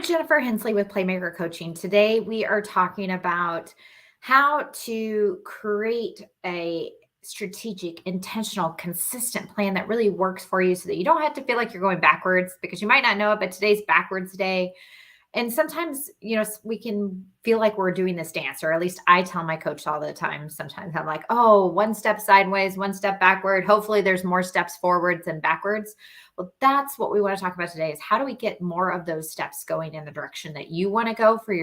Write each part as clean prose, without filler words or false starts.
I'm Jennifer Hensley with Playmaker Coaching. Today, we are talking about how to create a strategic, intentional, consistent plan that really works for you so that you don't have to feel like you're going backwards because you might not know it, but today's backwards day. And sometimes, we can feel like we're doing this dance, or at least I tell my coach all the time. Sometimes I'm like, oh, one step sideways, one step backward. Hopefully there's more steps forwards than backwards. Well, that's what we want to talk about today is how do we get more of those steps going in the direction that you want to go for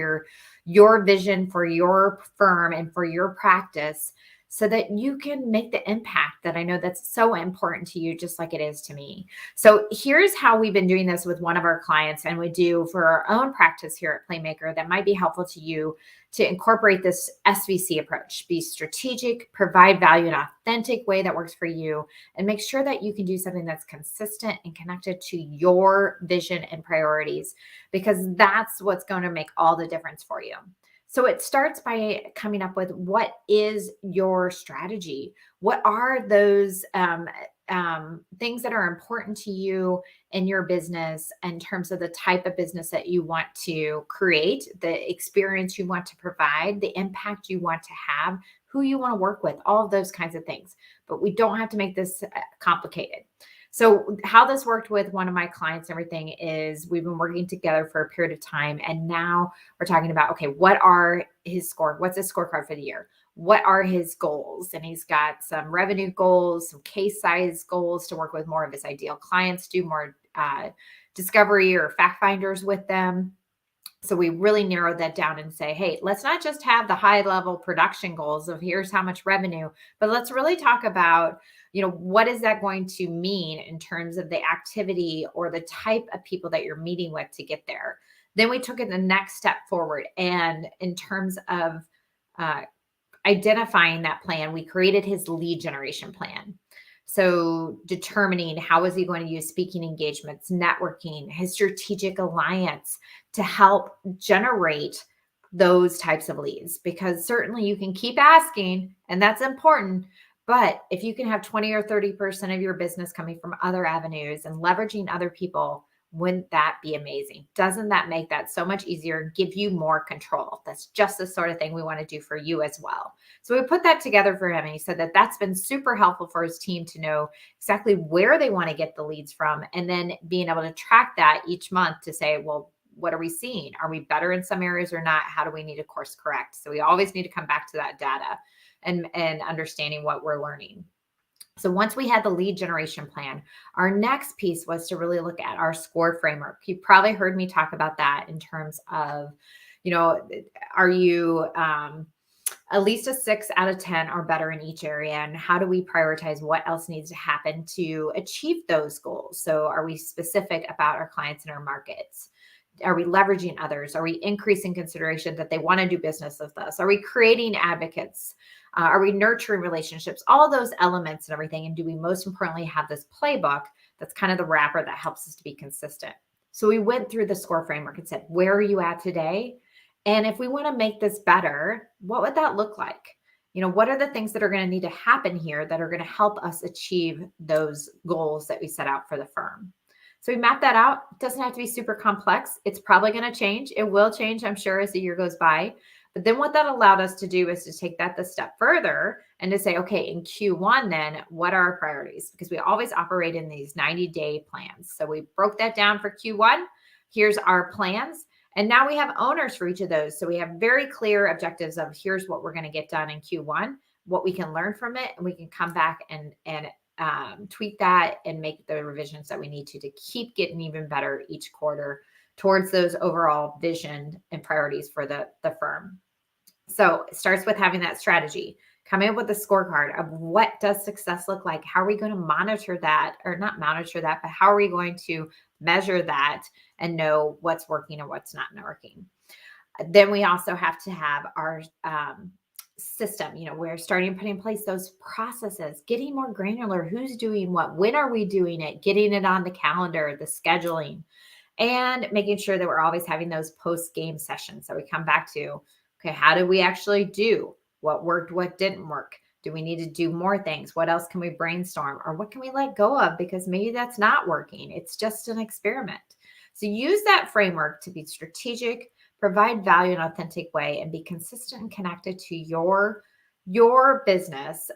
your vision, for your firm and for your practice, so that you can make the impact that I know that's so important to you, just like it is to me. So here's how we've been doing this with one of our clients, and we do for our own practice here at Playmaker that might be helpful to you to incorporate this SVC approach. Be strategic, provide value in an authentic way that works for you, and make sure that you can do something that's consistent and connected to your vision and priorities, because that's what's going to make all the difference for you. So it starts by coming up with what is your strategy? What are those things that are important to you in your business in terms of the type of business that you want to create, the experience you want to provide, the impact you want to have, who you want to work with, all of those kinds of things. But we don't have to make this complicated. So how this worked with one of my clients and everything is we've been working together for a period of time. And now we're talking about, okay, what's his scorecard for the year? What are his goals? And he's got some revenue goals, some case size goals to work with more of his ideal clients, do more discovery or fact finders with them. So we really narrowed that down and say, hey, let's not just have the high level production goals of here's how much revenue, but let's really talk about, what is that going to mean in terms of the activity or the type of people that you're meeting with to get there. Then we took it the next step forward. And in terms of identifying that plan, we created his lead generation plan. So determining how is he going to use speaking engagements, networking, his strategic alliance to help generate those types of leads, because certainly you can keep asking and that's important. But if you can have 20 or 30% of your business coming from other avenues and leveraging other people, wouldn't that be amazing? Doesn't that make that so much easier, give you more control? That's just the sort of thing we want to do for you as well. So we put that together for him, and he said that that's been super helpful for his team to know exactly where they want to get the leads from, and then being able to track that each month to say, well, what are we seeing? Are we better in some areas or not? How do we need to course correct? So we always need to come back to that data and understanding what we're learning. So once we had the lead generation plan, our next piece was to really look at our score framework. You probably heard me talk about that in terms of, are you at least a 6 out of 10 or better in each area? And how do we prioritize what else needs to happen to achieve those goals? So are we specific about our clients and our markets? Are we leveraging others? Are we increasing consideration that they want to do business with us? Are we creating advocates? Are we nurturing relationships? All those elements and everything. And do we most importantly have this playbook that's kind of the wrapper that helps us to be consistent? So we went through the score framework and said, where are you at today? And if we want to make this better, what would that look like? What are the things that are going to need to happen here that are going to help us achieve those goals that we set out for the firm? So we mapped that out. It doesn't have to be super complex. It's probably going to change. It will change, I'm sure, as the year goes by. But then what that allowed us to do is to take that the step further and to say, okay, in Q1, then what are our priorities? Because we always operate in these 90-day plans. So we broke that down for Q1. Here's our plans. And now we have owners for each of those. So we have very clear objectives of here's what we're going to get done in Q1, what we can learn from it, and we can come back and tweak that and make the revisions that we need to keep getting even better each quarter towards those overall vision and priorities for the firm. So it starts with having that strategy, coming up with a scorecard of what does success look like? How are we going to monitor that, or not monitor that, but how are we going to measure that and know what's working and what's not working? Then we also have to have our system. We're starting to put in place those processes, getting more granular. Who's doing what? When are we doing it? Getting it on the calendar, the scheduling, and making sure that we're always having those post-game sessions. So we come back to, okay, how did we actually do? What worked? What didn't work? Do we need to do more things? What else can we brainstorm? Or what can we let go of because maybe that's not working? It's just an experiment. So use that framework to be strategic, provide value in an authentic way, and be consistent and connected to your business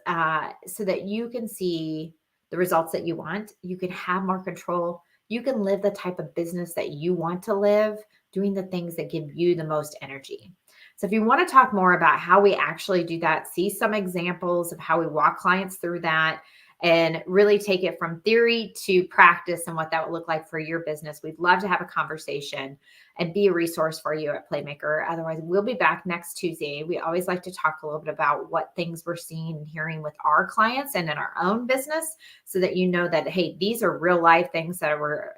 so that you can see the results that you want. You can have more control. You can live the type of business that you want to live, doing the things that give you the most energy. So if you want to talk more about how we actually do that, see some examples of how we walk clients through that and really take it from theory to practice and what that would look like for your business, we'd love to have a conversation and be a resource for you at Playmaker. Otherwise, we'll be back next Tuesday. We always like to talk a little bit about what things we're seeing and hearing with our clients and in our own business so that you know that, hey, these are real life things that we're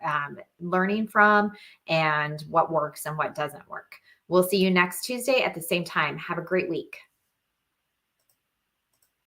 learning from and what works and what doesn't work. We'll see you next Tuesday at the same time. Have a great week.